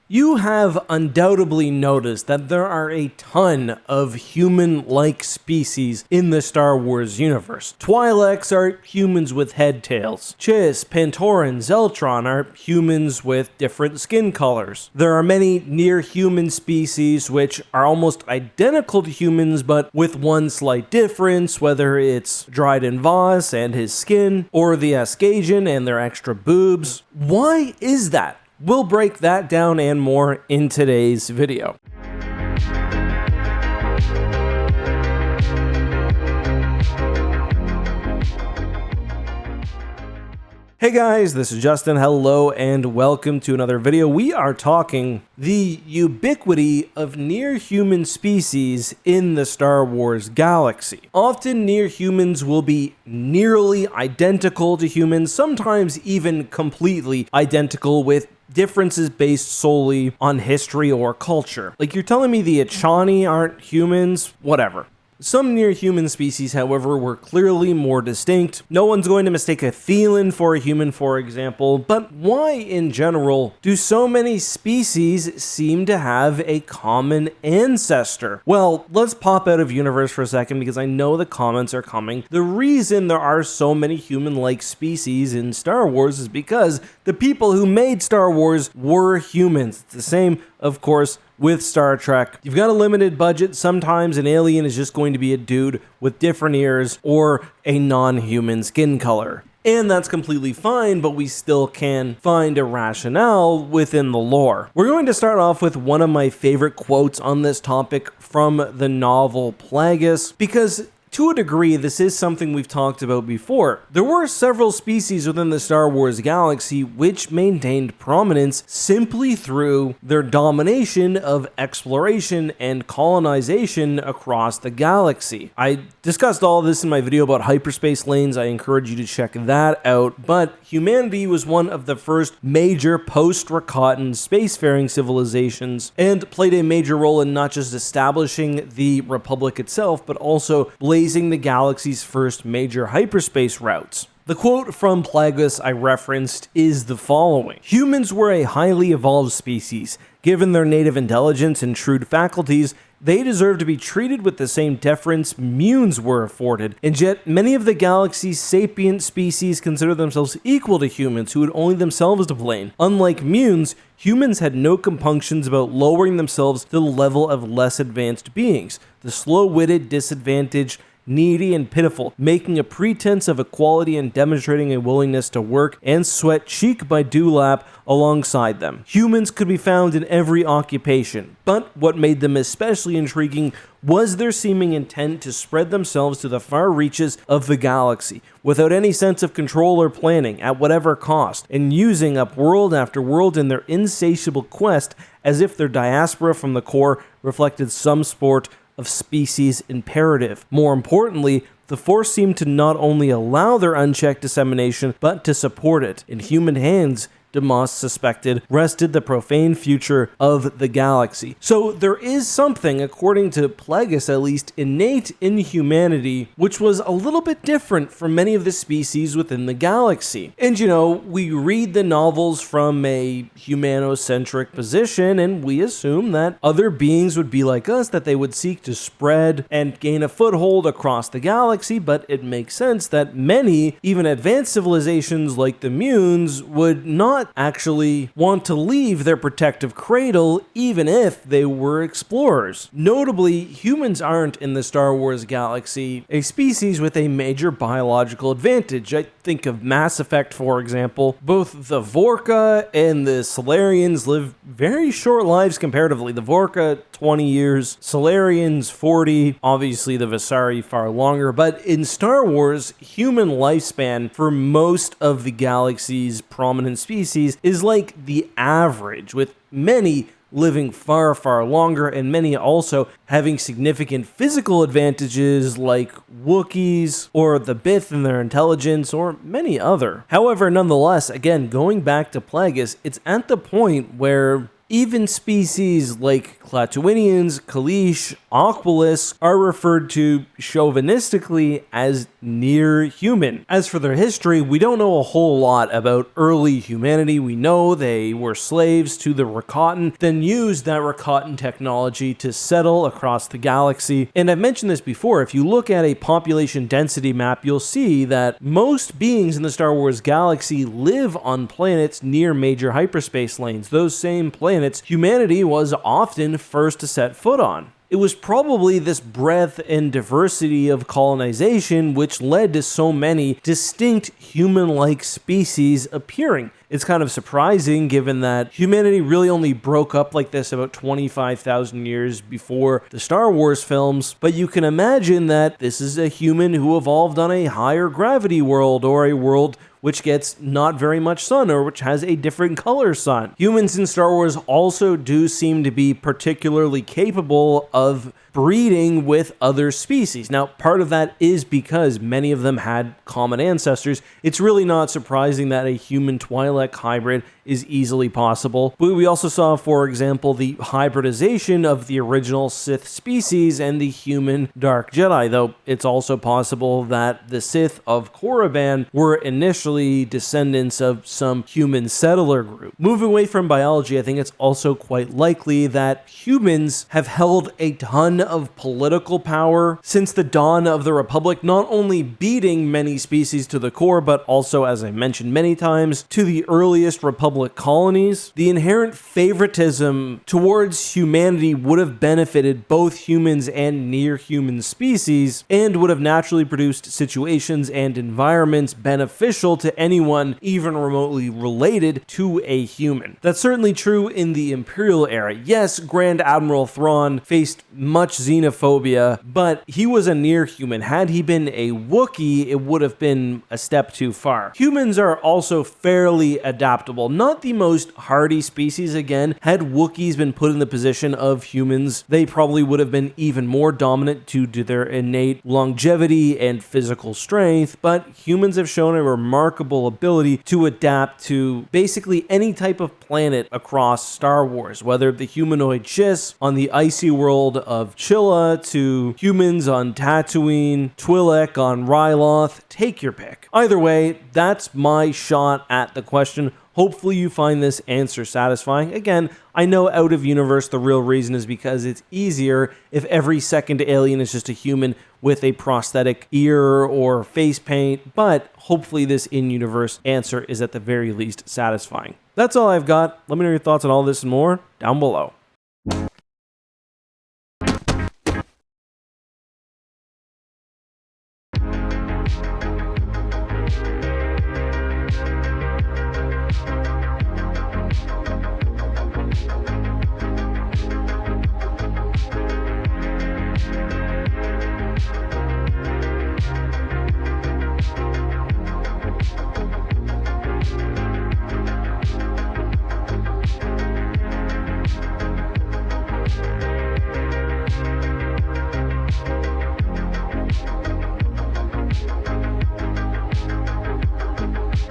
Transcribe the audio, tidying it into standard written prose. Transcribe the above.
You have undoubtedly noticed that there are a ton of human-like species in the Star Wars universe. Twi'leks are humans with head tails. Chiss, Pantora, and Zeltron are humans with different skin colors. There are many near-human species which are almost identical to humans but with one slight difference, whether it's Dryden Voss and his skin, or the Askajan and their extra boobs. Why is that? We'll break that down and more in today's video. Hey guys, this is Justin. Hello and welcome to another video. We are talking the ubiquity of near-human species in the Star Wars galaxy. Often near-humans will be nearly identical to humans, sometimes even completely identical, with differences based solely on history or culture. Like, you're telling me the Achani aren't humans? Whatever. Some near-human species, however, were clearly more distinct. No one's going to mistake a Thelan for a human, for example, but why, in general, do so many species seem to have a common ancestor? Well, let's pop out of universe for a second because I know the comments are coming. The reason there are so many human-like species in Star Wars is because the people who made Star Wars were humans. It's the same, of course, with Star Trek. You've got a limited budget. Sometimes an alien is just going to be a dude with different ears or a non-human skin color. And that's completely fine, but we still can find a rationale within the lore. We're going to start off with one of my favorite quotes on this topic from the novel Plagueis, because to a degree, this is something we've talked about before. There were several species within the Star Wars galaxy which maintained prominence simply through their domination of exploration and colonization across the galaxy. I discussed all this in my video about hyperspace lanes. I encourage you to check that out. But humanity was one of the first major post-Rakatan spacefaring civilizations and played a major role in not just establishing the Republic itself, but also blazing the galaxy's first major hyperspace routes. The quote from Plagueis I referenced is the following: "Humans were a highly evolved species. Given their native intelligence and shrewd faculties, they deserve to be treated with the same deference Munes were afforded, and yet many of the galaxy's sapient species consider themselves equal to humans who had only themselves to blame. Unlike Munes, humans had no compunctions about lowering themselves to the level of less advanced beings. The slow-witted, disadvantaged, needy, and pitiful, making a pretense of equality and demonstrating a willingness to work and sweat cheek by dewlap alongside them. Humans could be found in every occupation, but what made them especially intriguing was their seeming intent to spread themselves to the far reaches of the galaxy, without any sense of control or planning, at whatever cost, and using up world after world in their insatiable quest as if their diaspora from the core reflected some sort of species imperative. More importantly, the Force seemed to not only allow their unchecked dissemination, but to support it. In human hands, Demas suspected, rested the profane future of the galaxy." So there is something, according to Plagueis at least, innate in humanity, which was a little bit different from many of the species within the galaxy. And you know, we read the novels from a humanocentric position, and we assume that other beings would be like us, that they would seek to spread and gain a foothold across the galaxy, but it makes sense that many, even advanced civilizations like the Munes, would not actually want to leave their protective cradle even if they were explorers. Notably, humans aren't in the Star Wars galaxy a species with a major biological advantage. I think of Mass Effect, for example. Both the Vorka and the Salarians live very short lives comparatively. The Vorka, 20 years, Salarians, 40, obviously the Visari far longer, but in Star Wars, human lifespan for most of the galaxy's prominent species is like the average, with many living far, far longer, and many also having significant physical advantages like Wookiees or the Bith in their intelligence or many other. However, nonetheless, again, going back to Plagueis, it's at the point where even species like Klaatuinians, Kalish, Aqualists are referred to chauvinistically as near human. As for their history, we don't know a whole lot about early humanity. We know they were slaves to the Rakatan, then used that Rakatan technology to settle across the galaxy. And I've mentioned this before, if you look at a population density map, you'll see that most beings in the Star Wars galaxy live on planets near major hyperspace lanes. Those same planets humanity was often first to set foot on. It was probably this breadth and diversity of colonization which led to so many distinct human-like species appearing. It's kind of surprising given that humanity really only broke up like this about 25,000 years before the Star Wars films, but you can imagine that this is a human who evolved on a higher gravity world, or a world which gets not very much sun, or which has a different color sun. Humans in Star Wars also do seem to be particularly capable of breeding with other species. Now, part of that is because many of them had common ancestors. It's really not surprising that a human Twi'lek hybrid is easily possible. But we also saw, for example, the hybridization of the original Sith species and the human Dark Jedi, though it's also possible that the Sith of Korriban were initially descendants of some human settler group. Moving away from biology, I think it's also quite likely that humans have held a ton of political power since the dawn of the Republic, not only beating many species to the core, but also, as I mentioned many times, to the earliest Republic colonies. The inherent favoritism towards humanity would have benefited both humans and near-human species, and would have naturally produced situations and environments beneficial to anyone even remotely related to a human. That's certainly true in the Imperial era. Yes, Grand Admiral Thrawn faced much xenophobia, but he was a near-human. Had he been a Wookiee, it would have been a step too far. Humans are also fairly adaptable. Not the most hardy species again. Had Wookiees been put in the position of humans, they probably would have been even more dominant due to their innate longevity and physical strength, but humans have shown a remarkable ability to adapt to basically any type of planet across Star Wars, whether the humanoid Chiss on the icy world of Chilla to humans on Tatooine, Twi'lek on Ryloth, take your pick. Either way, that's my shot at the question. Hopefully you find this answer satisfying. Again, I know out of universe the real reason is because it's easier if every second alien is just a human with a prosthetic ear or face paint, but hopefully this in-universe answer is at the very least satisfying. That's all I've got. Let me know your thoughts on all this and more down below.